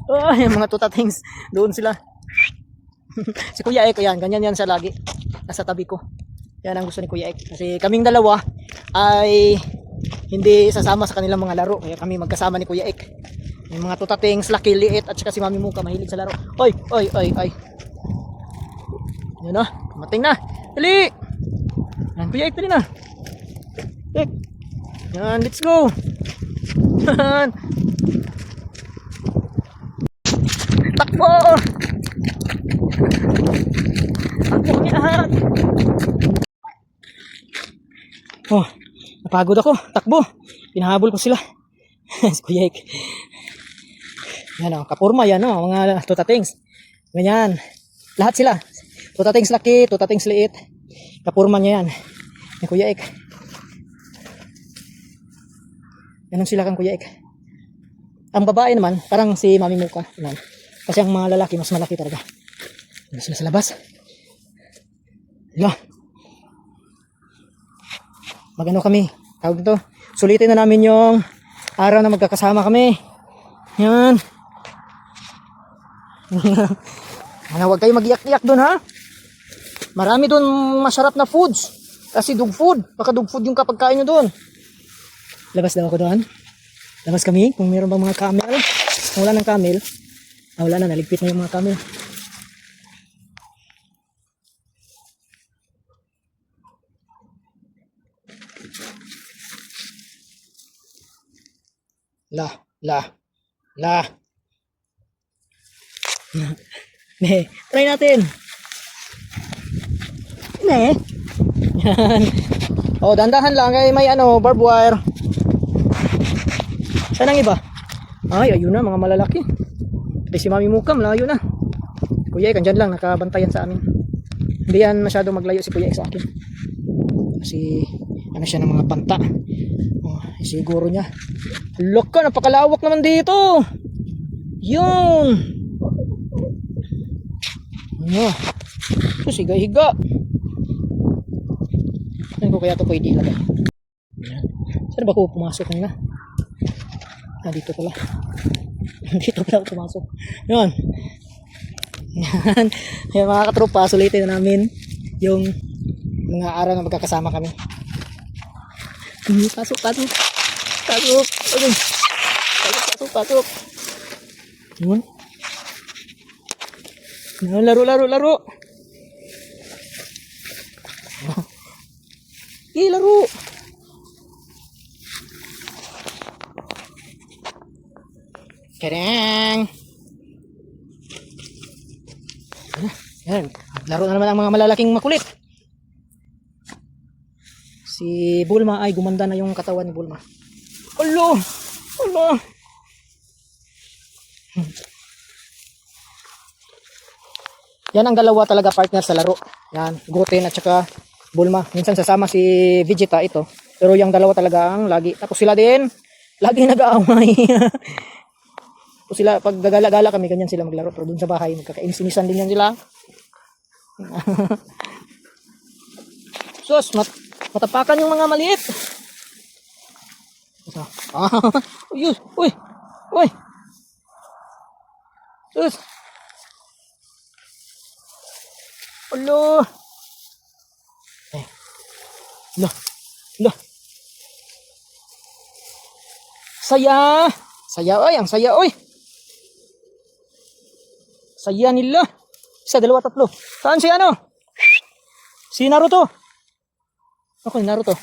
Oh, yung mga tutatings. Doon sila. Si Kuya Ek, yan. Ganyan yan siya lagi. Nasa tabi ko. Yan ang gusto ni Kuya Ek. Kasi kaming dalawa ay hindi sasama sa kanilang mga laro. Kaya kami magkasama ni Kuya Ek. Yung mga tutatings, laki, liit, at saka si Mami Muka mahilig sa laro. Oy, oy, oy, oy. Yan na. Mating na. Dali. Yan, Kuya Ek, dali na. Ek. Yan, let's go. Yan. Takbo! Takbo yan! Oh, napagod ako. Takbo. Pinahabol ko sila. Si Kuya Ek. Yan o, kapurma yan o, mga tutatings. Ganyan. Lahat sila. Tutatings laki, tutatings liit. Kapurma niya yan. Yung Kuya Ek. Ganun sila kang Kuya Ek. Ang babae naman, parang si Mami Muka. Yan. Kasi ang mga lalaki, mas malaki talaga. Yan sila sa labas. Yan. Magano kami. Tawag dito. Sulitin na namin yung araw na magkakasama kami. Yan. Ano, huwag kayo mag-iyak-iyak doon ha. Marami doon masarap na foods. Kasi dog food. Baka dog food yung kapag kain nyo doon. Labas daw ako doon. Labas kami. Kung meron bang mga camel. Kung wala ng camel. Wala na. Naligpit na yung mga camel. La. Ne, try natin. Ne. Yan. Oh, dandahan lang kay may ano, barbed wire. Saan ang iba? Ay, ayun na mga malalaki. Ay, si Mami Muka, malayo na. Kuya Ek, andyan lang, nakabantayan sa amin. Hindi yan masyado maglayo si Kuya Ek sa akin. Kasi, ano siya ng mga panta. Oh, siguro niya. Look ka, napakalawak naman dito. Yun. Ano? So, higa-higa. Saan ko kaya ito pwede ilagay? Saan ba ako pumasok kanina? Dito pala. Dito pala ako pumasok. Yun. Yan. Yan mga katropa, sulitin na namin yung mga araw na magkakasama kami. Pasok. Okay. Pasok. Yun. Laro. Laro. Kereng. Yan. Laro na naman ang mga malalaking makulit. Si Bulma ay gumanda na yung katawan ni Bulma. Alo. Yan ang dalawa talaga partner sa laro. Yan, Goten at saka Bulma. Minsan sasama si Vegeta ito. Pero yung dalawa talaga ang lagi. Tapos sila din, lagi nag-aaway. Tapos sila, pag gagala-gala kami, ganyan sila maglaro. Pero dun sa bahay, magkakainisisan din yan sila. Sus, matapakan yung mga maliit. Uy. Sus. Alo. Lo. Saya, oy, ang saya, oy. Saya nila. Isa, dalawa, tatlo. Saan si ano? Si Naruto. Ako, Naruto.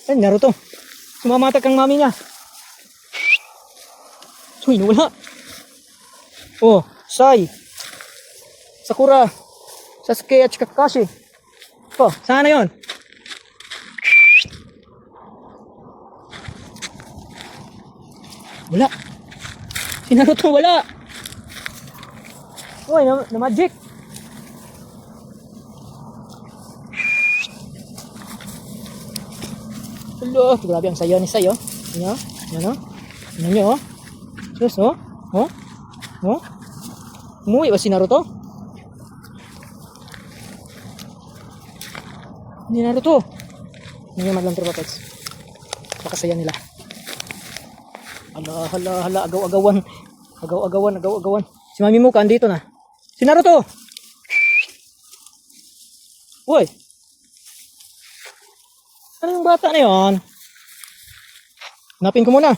Ay, Naruto. Sumamatag kang mami niya. Uy, nawala. Oh, Sai. Sakura. Sasuke at Kakashi. Oh, saan na yun? Wala. Si Naruto wala. Uy, na magic. Hello, grabe ang sayo ni Sayo. Ano? Ano nyo, oh? Sus, oh? Umuwi ba si Naruto? Hindi Naruto. Hindi madlang tropa pets. Pakasaya nila. Hala, agaw-agawan. Agaw-agawan. Si Mami Muka andito na. Si Naruto! Uy! Ano yung bata na yun? Hanapin ko muna.